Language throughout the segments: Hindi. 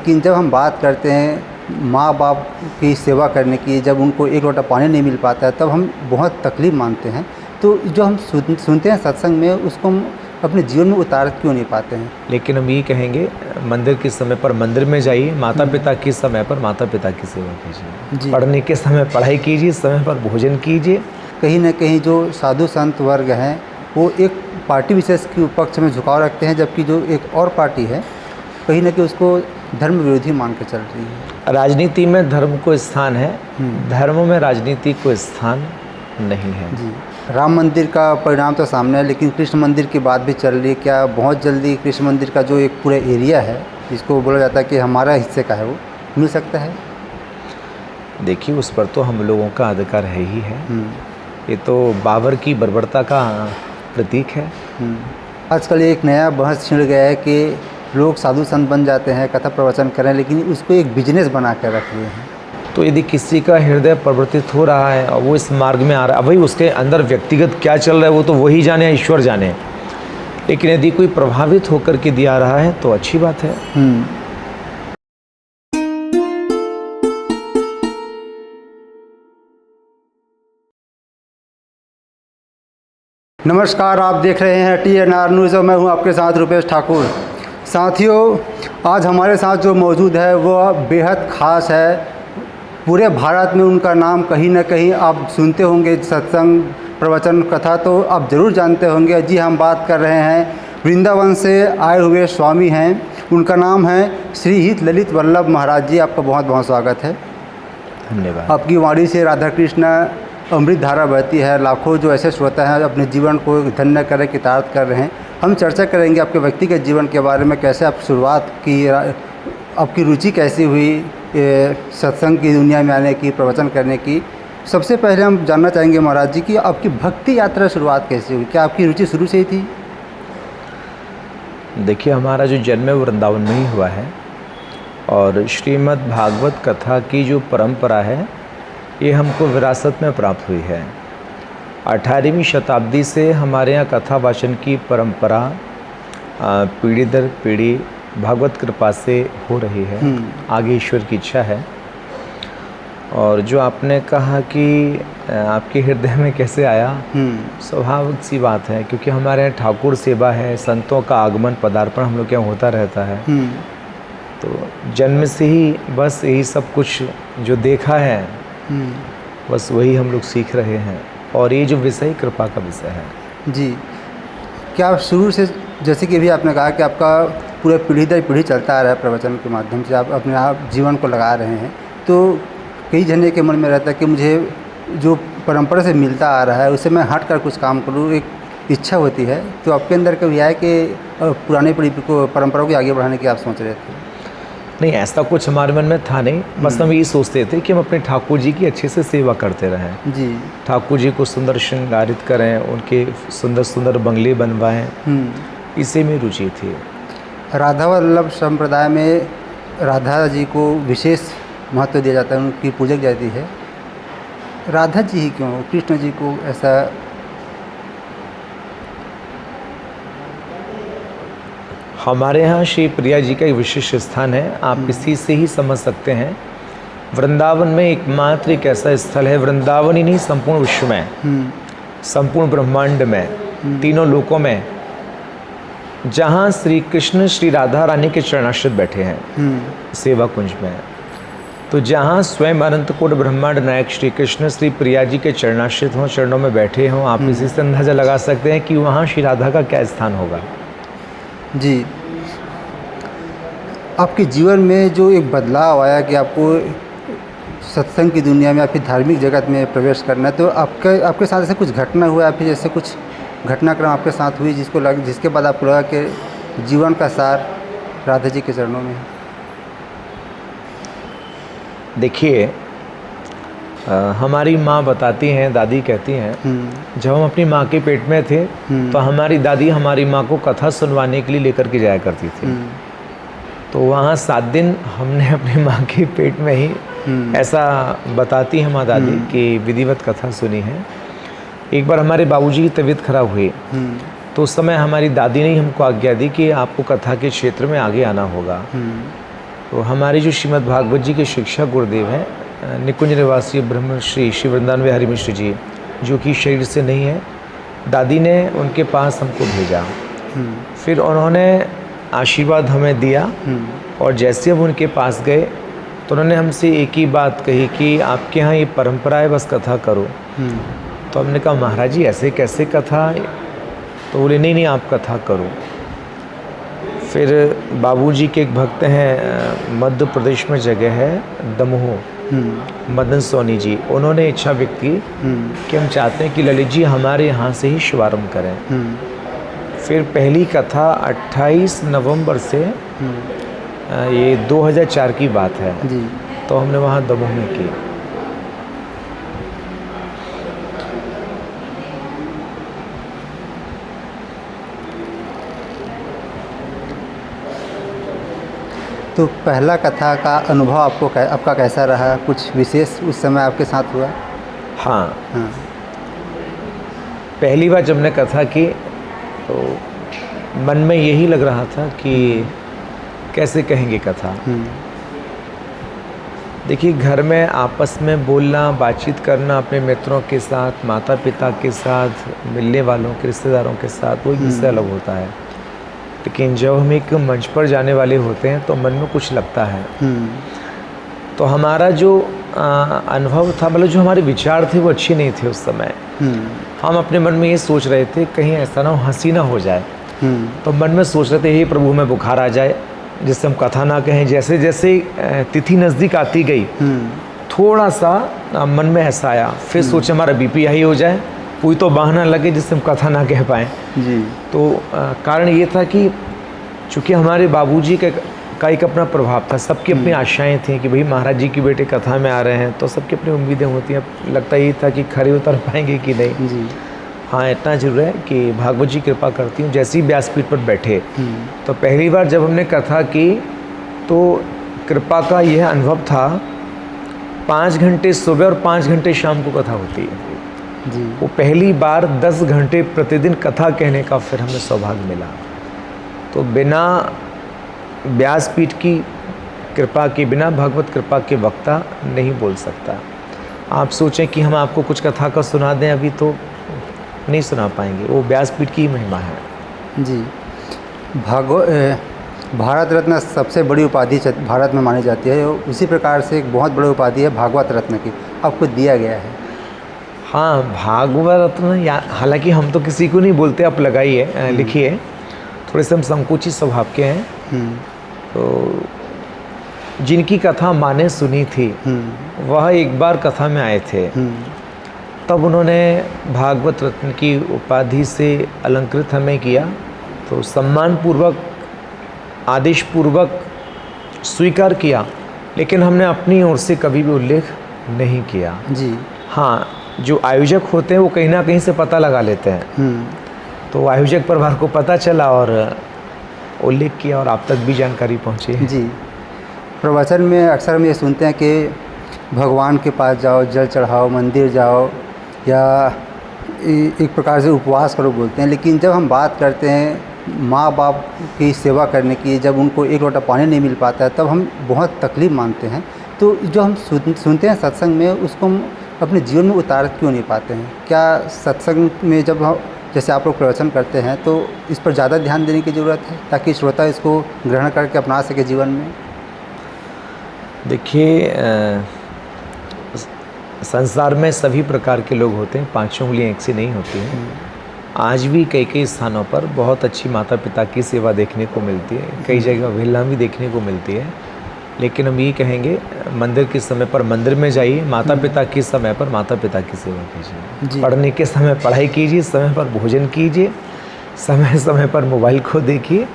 लेकिन जब हम बात करते हैं माँ बाप की सेवा करने की, जब उनको एक लोटा पानी नहीं मिल पाता है तब हम बहुत तकलीफ़ मानते हैं। तो जो हम सुनते हैं सत्संग में, उसको हम अपने जीवन में उतार क्यों नहीं पाते हैं? लेकिन हम ये कहेंगे, मंदिर के समय पर मंदिर में जाइए, माता पिता के समय पर माता पिता की सेवा कीजिए, पढ़ने के समय पढ़ाई कीजिए, समय पर भोजन कीजिए। कहीं ना कहीं जो साधु संत वर्ग हैं वो एक पार्टी विशेष के पक्ष में झुकाव रखते हैं, जबकि जो एक और पार्टी है कहीं ना कहीं उसको धर्म विरोधी मान कर चल रही है। राजनीति में धर्म को स्थान है, धर्म में राजनीति को स्थान नहीं है। जी, राम मंदिर का परिणाम तो सामने है, लेकिन कृष्ण मंदिर की बात भी चल रही है। क्या बहुत जल्दी कृष्ण मंदिर का जो एक पूरा एरिया है जिसको बोला जाता है कि हमारा हिस्से का है, वो मिल सकता है? देखिए, उस पर तो हम लोगों का अधिकार है ही है। ये तो बाबर की बर्बरता का प्रतीक है। आजकल एक नया बहस छिड़ गया है कि लोग साधु संत बन जाते हैं, कथा प्रवचन करें, लेकिन उसको एक बिजनेस बना कर रख लिए हैं। तो यदि किसी का हृदय परिवर्तित हो रहा है और वो इस मार्ग में आ रहा है, भाई उसके अंदर व्यक्तिगत क्या चल रहा है वो तो वही जाने, ईश्वर जाने। लेकिन यदि कोई प्रभावित होकर के दिया रहा है तो अच्छी बात है। नमस्कार, आप देख रहे हैं TNR न्यूज़ और मैं हूं आपके साथ रुपेश ठाकुर। साथियों, आज हमारे साथ जो मौजूद है वो बेहद ख़ास है। पूरे भारत में उनका नाम कहीं ना कहीं आप सुनते होंगे, सत्संग प्रवचन कथा तो आप ज़रूर जानते होंगे। जी, हम बात कर रहे हैं वृंदावन से आए हुए स्वामी हैं, उनका नाम है श्री हित ललित वल्लभ महाराज जी। आपका बहुत बहुत स्वागत है। धन्यवाद। आपकी वाणी से राधा कृष्ण अमृत धारा बहती है। लाखों जो ऐसे श्रोता हैं अपने जीवन को धन्य कर कृतार्थ कर रहे हैं। हम चर्चा करेंगे आपके व्यक्तिगत जीवन के बारे में, कैसे आप शुरुआत की, आपकी रुचि कैसी हुई सत्संग की दुनिया में आने की, प्रवचन करने की। सबसे पहले हम जानना चाहेंगे महाराज जी कि आपकी भक्ति यात्रा शुरुआत कैसी हुई? क्या आपकी रुचि शुरू से ही थी? देखिए, हमारा जो जन्म है वृंदावन में ही हुआ है और श्रीमद् भागवत कथा की जो परंपरा है ये हमको विरासत में प्राप्त हुई है। 18वीं शताब्दी से हमारे यहाँ कथा वाचन की परंपरा पीढ़ी दर पीढ़ी भागवत कृपा से हो रही है। आगे ईश्वर की इच्छा है। और जो आपने कहा कि आपके हृदय में कैसे आया, स्वाभाविक सी बात है, क्योंकि हमारे यहाँ ठाकुर सेवा है, संतों का आगमन पदार्पण हम लोग के यहाँ होता रहता है। तो जन्म से ही बस यही सब कुछ जो देखा है बस वही हम लोग सीख रहे हैं, और ये जो विषय कृपा का विषय है। जी, क्या आप शुरू से, जैसे कि अभी आपने कहा कि आपका पूरे पीढ़ी दर पीढ़ी चलता आ रहा है, प्रवचन के माध्यम से आप अपने आप जीवन को लगा रहे हैं, तो कई जने के मन में रहता है कि मुझे जो परंपरा से मिलता आ रहा है उससे मैं हट कर कुछ काम करूँ, एक इच्छा होती है। तो आपके अंदर कभी आया कि पुरानी पीढ़ी को, परंपरा को आगे बढ़ाने की आप सोच रहे थे? नहीं, ऐसा कुछ हमारे मन में था नहीं। बस हम ये सोचते थे कि हम अपने ठाकुर जी की अच्छे से सेवा करते रहें। जी, ठाकुर जी को सुंदर श्रृंगारित करें, उनके सुंदर सुंदर बंगले बनवाएं, इसी में रुचि थी। राधा वल्लभ संप्रदाय में राधा जी को विशेष महत्व दिया जाता है, उनकी पूजा की जाती है। राधा जी ही क्यों, कृष्ण जी को ऐसा? हमारे यहाँ श्री प्रिया जी का एक विशिष्ट स्थान है। आप इसी से ही समझ सकते हैं। वृंदावन में एकमात्र एक ऐसा स्थल है, वृंदावन ही नहीं संपूर्ण विश्व में, संपूर्ण ब्रह्मांड में, तीनों लोकों में, जहाँ श्री कृष्ण श्री राधा रानी के चरणाश्रित बैठे हैं सेवा कुंज में। तो जहाँ स्वयं अनंत कोटि ब्रह्मांड नायक श्री कृष्ण श्री प्रिया जी के चरणाश्रित हों, चरणों में बैठे हों, आप इसी से अंदाजा लगा सकते हैं कि वहाँ श्री राधा का क्या स्थान होगा। जी, आपके जीवन में जो एक बदलाव आया कि आपको सत्संग की दुनिया में, आपकी धार्मिक जगत में प्रवेश करना है, तो आपके साथ ऐसे कुछ घटना हुआ या फिर जैसे कुछ घटनाक्रम आपके साथ हुई जिसके बाद आपको लगा कि जीवन का सार राधा जी के चरणों में है? देखिए, हमारी माँ बताती हैं, दादी कहती हैं, जब हम अपनी माँ के पेट में थे तो हमारी दादी हमारी माँ को कथा सुनवाने के लिए लेकर के जाया करती थी। तो वहाँ 7 दिन हमने अपनी माँ के पेट में ही, ऐसा बताती है माँ दादी, कि विधिवत कथा सुनी है। एक बार हमारे बाबूजी की तबीयत खराब हुई, तो उस समय हमारी दादी ने हमको आज्ञा दी कि आपको कथा के क्षेत्र में आगे आना होगा। तो हमारी जो श्रीमद् भागवत जी के शिक्षक गुरुदेव हैं निकुंज निवासी ब्रह्मश्री श्री वृंदावन विहारी मिश्र जी, जो कि शरीर से नहीं है, दादी ने उनके पास हमको भेजा। फिर उन्होंने आशीर्वाद हमें दिया और जैसे हम उनके पास गए तो उन्होंने हमसे एक ही बात कही कि आपके यहाँ ये परंपरा है, बस कथा करो। तो हमने कहा महाराज जी ऐसे कैसे कथा? तो बोले नहीं आप कथा करो। फिर बाबूजी के एक भक्त हैं, मध्य प्रदेश में जगह है दमोह, मदन सोनी जी, उन्होंने इच्छा व्यक्त की कि हम चाहते हैं कि ललित जी हमारे यहाँ से ही शुभारम्भ करें। फिर पहली कथा 28 नवंबर से ये 2004 की बात है जी। तो हमने वहाँ दमोह में की। तो पहला कथा का अनुभव आपका कैसा रहा? कुछ विशेष उस समय आपके साथ हुआ? हाँ, हाँ। पहली बार जब हमने कथा की तो मन में यही लग रहा था कि कैसे कहेंगे कथा। देखिए, घर में आपस में बोलना, बातचीत करना अपने मित्रों के साथ, माता पिता के साथ, मिलने वालों के, रिश्तेदारों के साथ, वो एक हिस्सा अलग होता है। लेकिन जब हम एक मंच पर जाने वाले होते हैं तो मन में कुछ लगता है। तो हमारा जो अनुभव था, मतलब जो हमारे विचार थे वो अच्छे नहीं थे उस समय। हम अपने मन में ये सोच रहे थे कहीं ऐसा ना हो हंसी ना हो जाए। तो मन में सोच रहे थे हे प्रभु में बुखार आ जाए जिससे हम कथा ना कहें। जैसे जैसे तिथि नज़दीक आती गई थोड़ा सा मन में ऐसा आया। फिर सोचे हमारा बीपी हाई हो जाए, कोई तो बहाना लगे जिससे हम कथा ना कह पाएँ। जी। तो कारण ये था कि चूँकि हमारे बाबूजी का एक अपना प्रभाव था, सबकी अपनी आशाएं थी कि भाई महाराज जी की बेटे कथा में आ रहे हैं, तो सबकी अपनी उम्मीदें होती हैं। लगता ये था कि खरे उतर पाएंगे कि नहीं। जी। हाँ, इतना जरूर है कि भागवत जी कृपा करती हूँ। जैसे ही व्यासपीठ पर बैठे तो पहली बार जब हमने कथा की तो कृपा का यह अनुभव था, 5 घंटे सुबह और 5 घंटे शाम को कथा होती है। जी। वो पहली बार 10 घंटे प्रतिदिन कथा कहने का फिर हमें सौभाग्य मिला। तो बिना व्यासपीठ की कृपा के, बिना भगवत कृपा के वक्ता नहीं बोल सकता। आप सोचें कि हम आपको कुछ कथा का सुना दें, अभी तो नहीं सुना पाएंगे। वो व्यासपीठ की ही महिमा है। जी। भारत रत्न सबसे बड़ी उपाधि भारत में मानी जाती है। उसी प्रकार से एक बहुत बड़ी उपाधि है भागवत रत्न की, आपको दिया गया है। हाँ, भागवत रत्न, हालांकि हम तो किसी को नहीं बोलते, आप लगाइए, लिखिए। थोड़े से हम संकोची स्वभाव के हैं। तो जिनकी कथा माने सुनी थी वह एक बार कथा में आए थे, तब उन्होंने भागवत रत्न की उपाधि से अलंकृत हमें किया। तो सम्मानपूर्वक, आदेशपूर्वक स्वीकार किया, लेकिन हमने अपनी ओर से कभी भी उल्लेख नहीं किया। जी। हाँ, जो आयोजक होते हैं वो कहीं ना कहीं से पता लगा लेते हैं। तो आयोजक परिवार को पता चला और उल्लेख किया और आप तक भी जानकारी पहुंची है। जी। प्रवचन में अक्सर हम ये सुनते हैं कि भगवान के पास जाओ, जल चढ़ाओ, मंदिर जाओ, या एक प्रकार से उपवास करो बोलते हैं। लेकिन जब हम बात करते हैं माँ बाप की सेवा करने की, जब उनको एक लोटा पानी नहीं मिल पाता है तब हम बहुत तकलीफ़ मानते हैं। तो जो हम सुनते हैं सत्संग में, उसको हम अपने जीवन में उतार क्यों नहीं पाते हैं? क्या सत्संग में जब हम, जैसे आप लोग प्रवचन करते हैं, तो इस पर ज़्यादा ध्यान देने की ज़रूरत है ताकि श्रोता इसको ग्रहण करके अपना सके जीवन में? देखिए, संसार में सभी प्रकार के लोग होते हैं, पांचों उंगलियां एक सी नहीं होती हैं। आज भी कई कई स्थानों पर बहुत अच्छी माता पिता की सेवा देखने को मिलती है, कई जगह अवहेलना भी देखने को मिलती है। लेकिन हम ये कहेंगे, मंदिर के समय पर मंदिर में जाइए, माता पिता के समय पर माता पिता की सेवा कीजिए, पढ़ने के समय पढ़ाई कीजिए, समय पर भोजन कीजिए, समय समय पर मोबाइल को देखिए,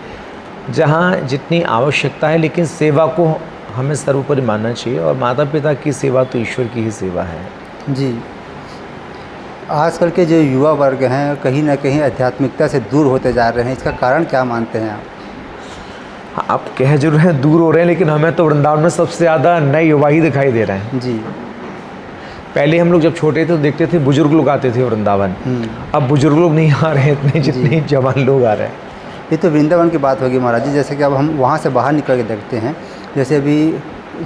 जहाँ जितनी आवश्यकता है। लेकिन सेवा को हमें सर्वोपरि मानना चाहिए, और माता पिता की सेवा तो ईश्वर की ही सेवा है। जी। आजकल के जो युवा वर्ग हैं कहीं ना कहीं आध्यात्मिकता से दूर होते जा रहे हैं, इसका कारण क्या मानते हैं आप? आप कह जरूर हैं दूर हो रहे हैं, लेकिन हमें तो वृंदावन में सबसे ज़्यादा नए युवा ही दिखाई दे रहे हैं। जी। पहले हम लोग जब छोटे थे तो देखते थे बुजुर्ग लोग आते थे वृंदावन, अब बुजुर्ग लोग नहीं आ रहे हैं इतने जितने जवान लोग आ रहे हैं। ये तो वृंदावन की बात होगी महाराज जी। जैसे कि अब हम वहाँ से बाहर निकल के देखते हैं जैसे अभी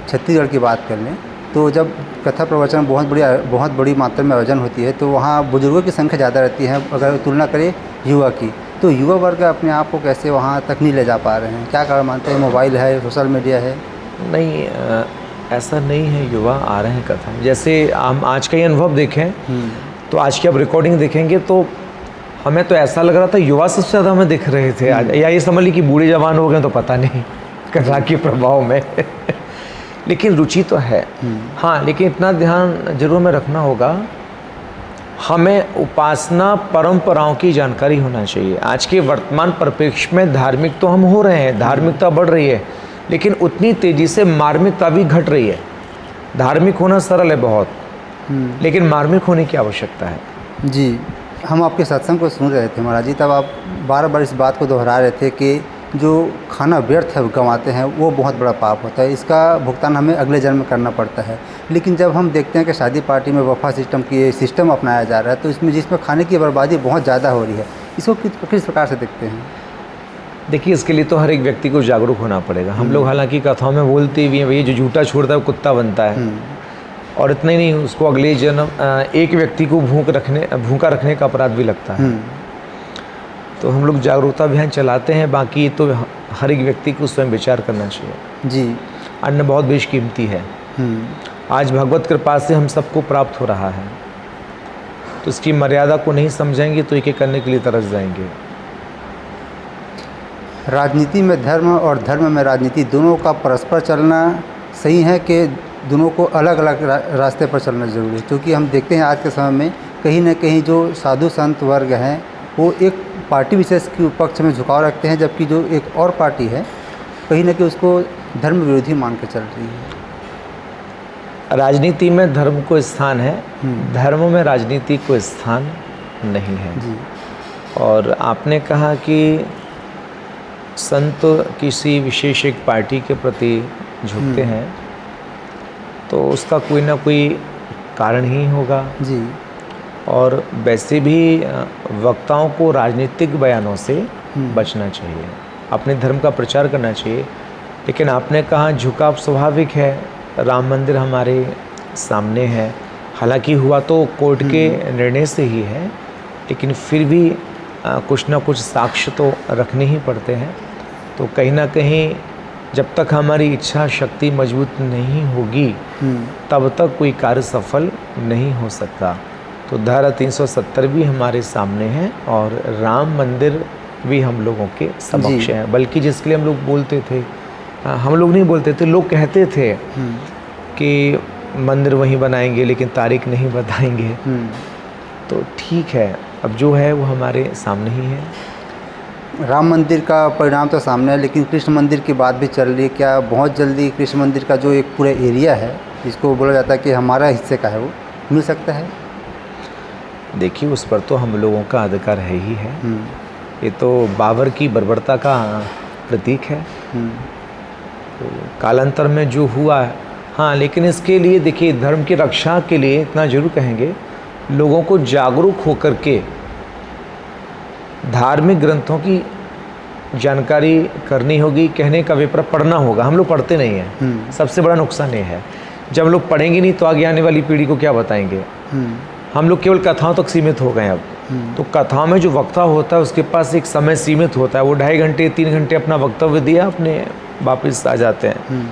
छत्तीसगढ़ की बात कर लें तो जब कथा प्रवचन बहुत बड़ी मात्रा में आयोजन होती है तो वहाँ बुजुर्गों की संख्या ज़्यादा रहती है अगर तुलना करें युवा की। तो युवा वर्ग अपने आप को कैसे वहाँ तक नहीं ले जा पा रहे हैं, क्या कारण मानते हैं? मोबाइल है, सोशल मीडिया है? नहीं, ऐसा नहीं है, युवा आ रहे हैं कथा में। जैसे हम आज का ही अनुभव देखें तो आज की अब रिकॉर्डिंग देखेंगे तो हमें तो ऐसा लग रहा था युवा सबसे ज़्यादा हमें दिख रहे थे आज, या ये समझ ली कि बूढ़े जवान हो गए तो पता नहीं कथा के प्रभाव में लेकिन रुचि तो है। हाँ, लेकिन इतना ध्यान जरूर हमें रखना होगा, हमें उपासना परंपराओं की जानकारी होना चाहिए। आज के वर्तमान परिप्रेक्ष्य में धार्मिक तो हम हो रहे हैं, धार्मिकता बढ़ रही है, लेकिन उतनी तेज़ी से मार्मिकता भी घट रही है। धार्मिक होना सरल है बहुत, लेकिन मार्मिक होने की आवश्यकता है। जी, हम आपके सत्संग को सुन रहे थे महाराज जी, तब आप बार बार इस बात को दोहरा रहे थे कि जो खाना व्यर्थ है गंवाते हैं वो बहुत बड़ा पाप होता है, इसका भुगतान हमें अगले जन्म में करना पड़ता है। लेकिन जब हम देखते हैं कि शादी पार्टी में वफ़ा सिस्टम अपनाया जा रहा है तो जिसमें खाने की बर्बादी बहुत ज़्यादा हो रही है, इसको किस प्रकार से देखते हैं? देखिए, इसके लिए तो हर एक व्यक्ति को जागरूक होना पड़ेगा। हम लोग हालांकि कथाओं में बोलते भी हैं भैया जो झूठा छोड़ता है वो कुत्ता बनता है, और इतना ही नहीं, उसको अगले जन्म एक व्यक्ति को भूखा रखने का अपराध भी लगता है। तो हम लोग जागरूकता अभियान चलाते हैं, बाकी तो हर एक व्यक्ति को स्वयं विचार करना चाहिए। जी, अन्न बहुत बेशकीमती है, आज भगवत कृपा से हम सबको प्राप्त हो रहा है, तो इसकी मर्यादा को नहीं समझेंगे तो एक करने के लिए तरस जाएंगे। राजनीति में धर्म और धर्म में राजनीति दोनों का परस्पर चलना सही है कि दोनों को अलग अलग रास्ते पर चलना ज़रूरी है? क्योंकि हम देखते हैं आज के समय में कहीं ना कहीं जो साधु संत वर्ग हैं वो एक पार्टी विशेष के पक्ष में झुकाव रखते हैं, जबकि जो एक और पार्टी है कहीं ना कहीं उसको धर्म विरोधी मान कर चल रही है। राजनीति में धर्म को स्थान है, धर्म में राजनीति को स्थान नहीं है। जी। और आपने कहा कि संत किसी विशेष एक पार्टी के प्रति झुकते हैं तो उसका कोई ना कोई कारण ही होगा। जी। और वैसे भी वक्ताओं को राजनीतिक बयानों से बचना चाहिए, अपने धर्म का प्रचार करना चाहिए। लेकिन आपने कहा झुकाव स्वाभाविक है, राम मंदिर हमारे सामने है, हालांकि हुआ तो कोर्ट के निर्णय से ही है, लेकिन फिर भी कुछ ना कुछ साक्ष्य तो रखने ही पड़ते हैं। तो कहीं ना कहीं जब तक हमारी इच्छा शक्ति मजबूत नहीं होगी तब तक कोई कार्य सफल नहीं हो सकता। तो धारा 370 भी हमारे सामने है और राम मंदिर भी हम लोगों के समक्ष है। बल्कि जिसके लिए हम लोग बोलते थे, हम लोग नहीं बोलते थे, लोग कहते थे कि मंदिर वहीं बनाएंगे लेकिन तारीख नहीं बताएंगे। तो ठीक है, अब जो है वो हमारे सामने ही है। राम मंदिर का परिणाम तो सामने है, लेकिन कृष्ण मंदिर की बात भी चल रही है। क्या बहुत जल्दी कृष्ण मंदिर का जो एक पूरा एरिया है जिसको बोला जाता है कि हमारा हिस्से का है वो मिल सकता है? देखिए, उस पर तो हम लोगों का अधिकार है ही है। ये तो बाबर की बर्बरता का प्रतीक है। तो कालांतर में जो हुआ, हाँ, लेकिन इसके लिए देखिए धर्म की रक्षा के लिए इतना जरूर कहेंगे, लोगों को जागरूक होकर के धार्मिक ग्रंथों की जानकारी करनी होगी। कहने का अभिप्राय पढ़ना होगा, हम लोग पढ़ते नहीं हैं। सबसे बड़ा नुकसान ये है, जब लोग पढ़ेंगे नहीं तो आगे आने वाली पीढ़ी को क्या बताएंगे। हम लोग केवल कथाओं तक सीमित हो गए अब। तो कथाओं में जो वक्ता होता है उसके पास एक समय सीमित होता है, वो 2.5 घंटे 3 घंटे अपना वक्तव्य दिया, अपने वापस आ जाते हैं।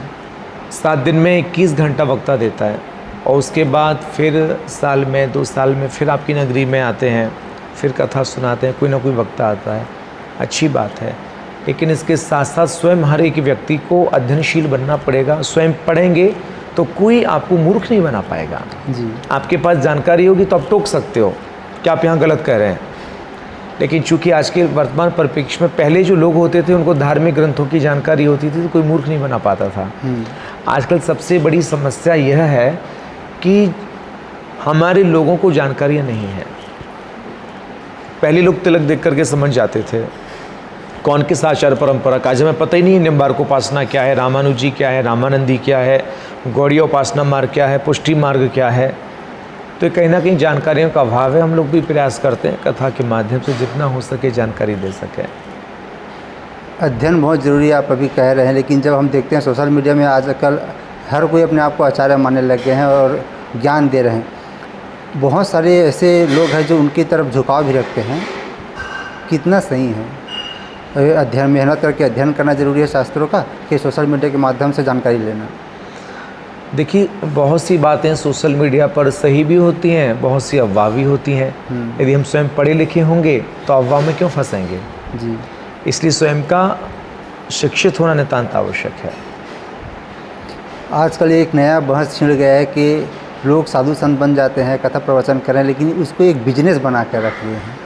7 दिन में 21 घंटा वक्ता देता है, और उसके बाद फिर साल में 2 साल में फिर आपकी नगरी में आते हैं, फिर कथा सुनाते हैं, कोई ना कोई वक्ता आता है। अच्छी बात है, लेकिन इसके साथ साथ स्वयं हर एक व्यक्ति को अध्ययनशील बनना पड़ेगा। स्वयं पढ़ेंगे तो कोई आपको मूर्ख नहीं बना पाएगा। जी। आपके पास जानकारी होगी तो आप टोक सकते हो कि आप यहाँ गलत कह रहे हैं। लेकिन चूंकि आज के वर्तमान परिप्रेक्ष्य में पहले जो लोग होते थे उनको धार्मिक ग्रंथों की जानकारी होती थी तो कोई मूर्ख नहीं बना पाता था। आजकल सबसे बड़ी समस्या यह है कि हमारे लोगों को जानकारियाँ नहीं है। पहले लोग तिलक देख करके समझ जाते थे कौन किस आचार परंपरा का। आज हमें पता ही नहीं है निम्बार्क उपासना क्या है, रामानुजी क्या है, रामानंदी क्या है, गौड़ीय उपासना मार्ग क्या है, पुष्टि मार्ग क्या है। तो कहीं ना कहीं जानकारियों का अभाव है। हम लोग भी प्रयास करते हैं कथा के माध्यम से जितना हो सके जानकारी दे सकें। अध्ययन बहुत ज़रूरी है, आप अभी कह रहे हैं, लेकिन जब हम देखते हैं सोशल मीडिया में आजकल हर कोई अपने आप को आचार्य मानने लग गए हैं और ज्ञान दे रहे हैं। बहुत सारे ऐसे लोग हैं जो उनकी तरफ झुकाव भी रखते हैं। कितना सही है अध्ययन, मेहनत करके अध्ययन करना ज़रूरी है शास्त्रों का, कि सोशल मीडिया के माध्यम से जानकारी लेना? देखिए, बहुत सी बातें सोशल मीडिया पर सही भी होती हैं, बहुत सी अफवाह भी होती हैं। यदि हम स्वयं पढ़े लिखे होंगे तो अफवाह में क्यों फंसेंगे? जी। इसलिए स्वयं का शिक्षित होना नितांत आवश्यक है। आजकल एक नया बहस छिड़ गया है कि लोग साधु संत बन जाते हैं, कथा प्रवचन करें, लेकिन उसको एक बिजनेस बना कर रख लिए हैं।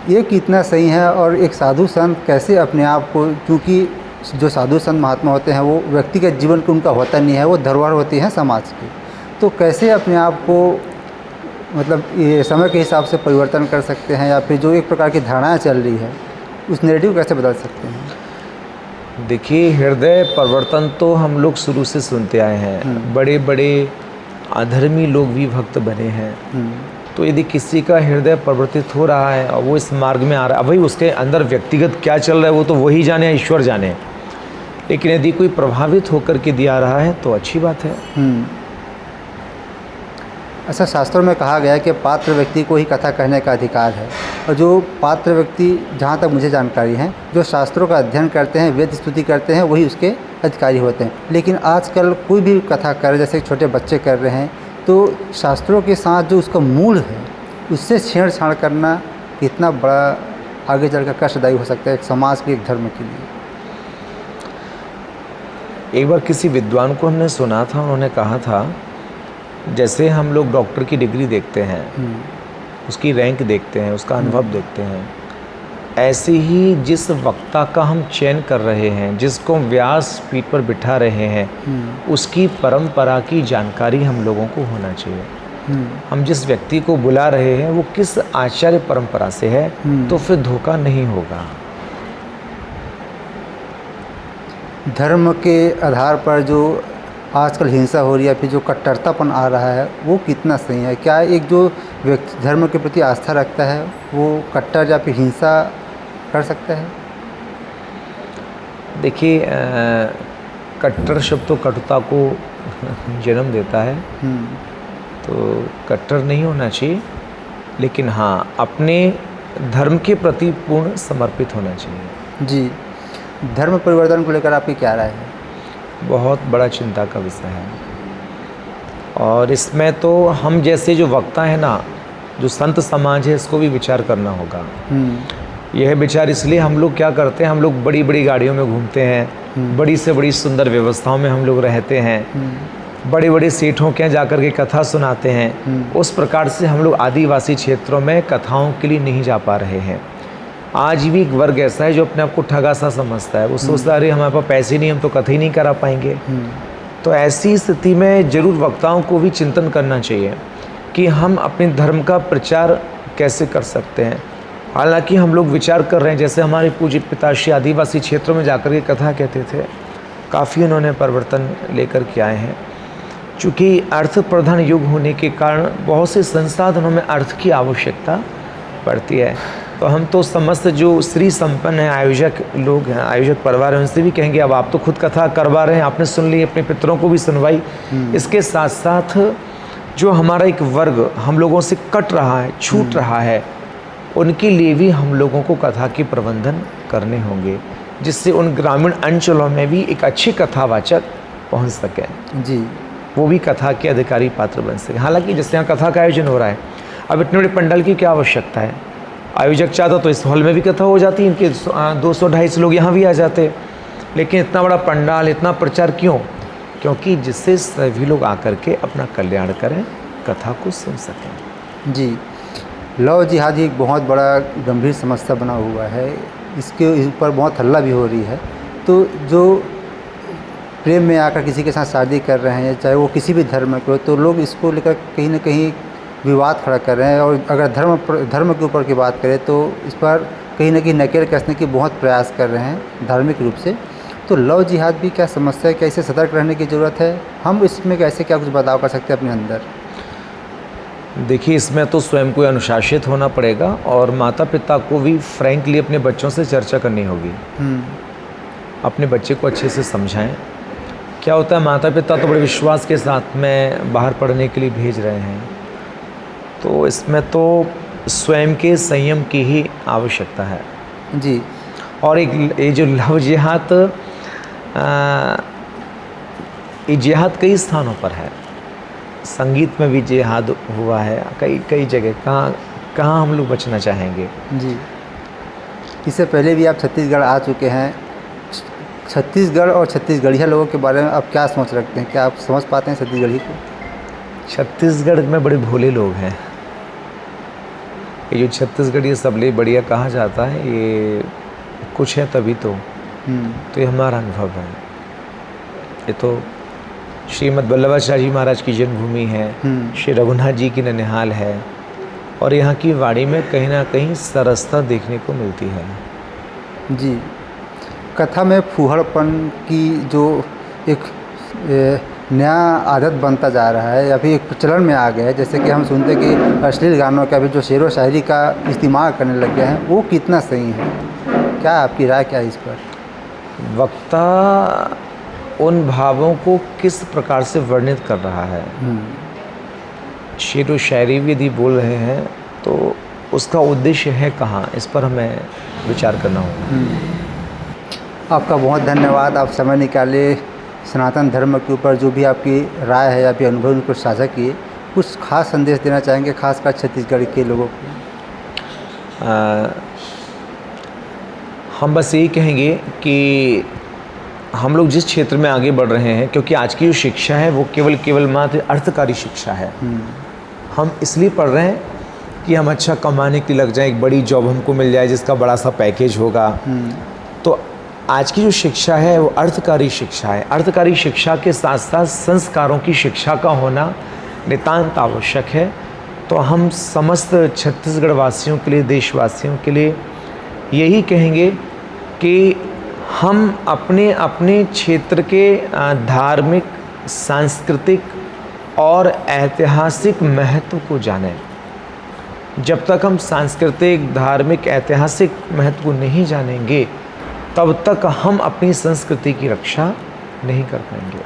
ये कितना सही है? और एक साधु संत कैसे अपने आप को, क्योंकि जो साधु संत महात्मा होते हैं वो व्यक्तिगत जीवन को उनका होता नहीं है, वो धरोहर होती है समाज की, तो कैसे अपने आप को मतलब ये समय के हिसाब से परिवर्तन कर सकते हैं, या फिर जो एक प्रकार की धारणाएँ चल रही है उस नैरेटिव कैसे बदल सकते हैं? देखिए, हृदय परिवर्तन तो हम लोग शुरू से सुनते आए हैं। बड़े बड़े अधर्मी लोग भी भक्त बने हैं। तो यदि किसी का हृदय परिवर्तित हो रहा है और वो इस मार्ग में आ रहा है, अब भाई उसके अंदर व्यक्तिगत क्या चल रहा है वो तो वही जाने, ईश्वर जाने। लेकिन यदि कोई प्रभावित होकर के दिया रहा है तो अच्छी बात है। ऐसा शास्त्रों में कहा गया है कि पात्र व्यक्ति को ही कथा कहने का अधिकार है, और जो पात्र व्यक्ति, जहाँ तक मुझे जानकारी है, जो शास्त्रों का अध्ययन करते हैं, वेद स्तुति करते हैं, वही उसके अधिकारी होते हैं। लेकिन आजकल कोई भी कथा कर, जैसे छोटे बच्चे कर रहे हैं, तो शास्त्रों के साथ जो उसका मूल है उससे छेड़छाड़ करना कितना बड़ा आगे चलकर कष्टदायी हो सकता है एक समाज के, एक धर्म के लिए। एक बार किसी विद्वान को हमने सुना था, उन्होंने कहा था, जैसे हम लोग डॉक्टर की डिग्री देखते हैं, उसकी रैंक देखते हैं, उसका अनुभव देखते हैं, ऐसे ही जिस वक्ता का हम चयन कर रहे हैं, जिसको व्यास पीठ पर बिठा रहे हैं, उसकी परंपरा की जानकारी हम लोगों को होना चाहिए। हम जिस व्यक्ति को बुला रहे हैं वो किस आचार्य परंपरा से है, तो फिर धोखा नहीं होगा। धर्म के आधार पर जो आजकल हिंसा हो रही है, फिर जो कट्टरतापन आ रहा है, वो कितना सही है? क्या एक जो व्यक्ति धर्म के प्रति आस्था रखता है वो कट्टर या फिर हिंसा कर सकता है? देखिए, कट्टर शब्द तो कटुता को जन्म देता है, तो कट्टर नहीं होना चाहिए, लेकिन हाँ, अपने धर्म के प्रति पूर्ण समर्पित होना चाहिए। जी। धर्म परिवर्तन को लेकर आपकी क्या राय है? बहुत बड़ा चिंता का विषय है, और इसमें तो हम जैसे जो वक्ता है ना, जो संत समाज है, इसको भी विचार करना होगा। यह विचार इसलिए हम लोग क्या करते हैं, हम लोग बड़ी बड़ी गाड़ियों में घूमते हैं, बड़ी से बड़ी सुंदर व्यवस्थाओं में हम लोग रहते हैं, बड़े बड़े सेठों के यहाँ जाकर के कथा सुनाते हैं। उस प्रकार से हम लोग आदिवासी क्षेत्रों में कथाओं के लिए नहीं जा पा रहे हैं। आज भी एक वर्ग ऐसा है जो अपने आप को ठगा सा समझता है, वो सोचता है अरे हमारे पास पैसे नहीं, हम तो कथा ही नहीं करा पाएंगे। तो ऐसी स्थिति में जरूर वक्ताओं को भी चिंतन करना चाहिए कि हम अपने धर्म का प्रचार कैसे कर सकते हैं। हालांकि हम लोग विचार कर रहे हैं, जैसे हमारे पूज्य पिताश्री आदिवासी क्षेत्रों में जाकर के कथा कहते थे, काफ़ी उन्होंने परिवर्तन लेकर के आए हैं। चूँकि अर्थ प्रधान युग होने के कारण बहुत से संसाधनों में अर्थ की आवश्यकता पड़ती है। तो हम तो समस्त जो श्री संपन्न है आयोजक लोग हैं, आयोजक परिवार हैं, उनसे भी कहेंगे अब आप तो खुद कथा करवा रहे हैं, आपने सुन ली, अपने पितरों को भी सुनवाई। इसके साथ साथ जो हमारा एक वर्ग हम लोगों से कट रहा है, छूट रहा है, उनके लिए भी हम लोगों को कथा के प्रबंधन करने होंगे, जिससे उन ग्रामीण अंचलों में भी एक अच्छे कथावाचक पहुंच सकें। जी। वो भी कथा के अधिकारी पात्र बन सकें। हालांकि जैसे यहाँ कथा का आयोजन हो रहा है, अब इतने बड़े पंडाल की क्या आवश्यकता है? आयोजक चाहता तो इस हॉल में भी कथा हो जाती, इनके 200-250 लोग यहाँ भी आ जाते। लेकिन इतना बड़ा पंडाल, इतना प्रचार क्यों? क्योंकि जिससे सभी लोग आकर के अपना कल्याण करें, कथा को सुन सकें। जी। लव जिहाद एक बहुत बड़ा गंभीर समस्या बना हुआ है, इसके ऊपर बहुत हल्ला भी हो रही है। तो जो प्रेम में आकर किसी के साथ शादी कर रहे हैं, चाहे वो किसी भी धर्म के हो, तो लोग इसको लेकर कहीं ना कहीं विवाद खड़ा कर रहे हैं। और अगर धर्म के ऊपर की बात करें तो इस पर कहीं ना कहीं नकेल कसने की बहुत प्रयास कर रहे हैं धार्मिक रूप से। तो लव जिहाद भी क्या समस्या है? क्या इसे सतर्क रहने की ज़रूरत है? हम इसमें कैसे क्या कुछ बदलाव कर सकते हैं अपने अंदर? देखिए, इसमें तो स्वयं को अनुशासित होना पड़ेगा और माता पिता को भी फ्रैंकली अपने बच्चों से चर्चा करनी होगी अपने बच्चे को अच्छे से समझाएं। क्या होता है, माता पिता तो बड़े विश्वास के साथ में बाहर पढ़ने के लिए भेज रहे हैं, तो इसमें तो स्वयं के संयम की ही आवश्यकता है। जी। और एक ये जो लव जिहाद, ये जिहाद कई स्थानों पर है। संगीत में भी जिहाद हुआ है कई जगह। कहाँ हम लोग बचना चाहेंगे। जी। इससे पहले भी आप छत्तीसगढ़ आ चुके हैं। छत्तीसगढ़ और छत्तीसगढ़िया लोगों के बारे में आप क्या सोच रखते हैं? क्या आप समझ पाते हैं छत्तीसगढ़ी को? छत्तीसगढ़ में बड़े भोले लोग हैं। ये जो छत्तीसगढ़ी सबले बढ़िया कहा जाता है, ये कुछ है तभी तो ये हमारा अनुभव है। ये तो श्रीमद् वल्लभाचार्य जी महाराज की जन्मभूमि है, श्री रघुनाथ जी की ननिहाल है, और यहाँ की वाणी में कहीं ना कहीं सरसता देखने को मिलती है। जी। कथा में फूहड़पन की जो एक नया आदत बनता जा रहा है या फिर एक प्रचलन में आ गया है, जैसे कि हम सुनते कि अश्लील गानों का भी जो शेर व शायरी का इस्तेमाल करने लग गए हैं, वो कितना सही है? क्या आपकी राय क्या है इस पर? वक्ता उन भावों को किस प्रकार से वर्णित कर रहा है। शेर व शायरी भी यदि बोल रहे हैं तो उसका उद्देश्य है कहाँ, इस पर हमें विचार करना होगा। आपका बहुत धन्यवाद, आप समय निकाले सनातन धर्म के ऊपर जो भी आपकी राय है या फिर अनुभव उनको साझा किए। कुछ खास संदेश देना चाहेंगे खासकर छत्तीसगढ़ के लोगों को? हम बस यही कहेंगे कि हम लोग जिस क्षेत्र में आगे बढ़ रहे हैं, क्योंकि आज की जो शिक्षा है वो केवल मात्र अर्थकारी शिक्षा है। हम इसलिए पढ़ रहे हैं कि हम अच्छा कमाने के लिए लग जाएं, एक बड़ी जॉब हमको मिल जाए जिसका बड़ा सा पैकेज होगा। तो आज की जो शिक्षा है वो अर्थकारी शिक्षा है। अर्थकारी शिक्षा के साथ साथ संस्कारों की शिक्षा का होना नितांत आवश्यक है। तो हम समस्त छत्तीसगढ़ वासियों के लिए, देशवासियों के लिए यही कहेंगे कि हम अपने अपने क्षेत्र के धार्मिक, सांस्कृतिक और ऐतिहासिक महत्व को जानें। जब तक हम सांस्कृतिक, धार्मिक, ऐतिहासिक महत्व को नहीं जानेंगे, तब तक हम अपनी संस्कृति की रक्षा नहीं कर पाएंगे।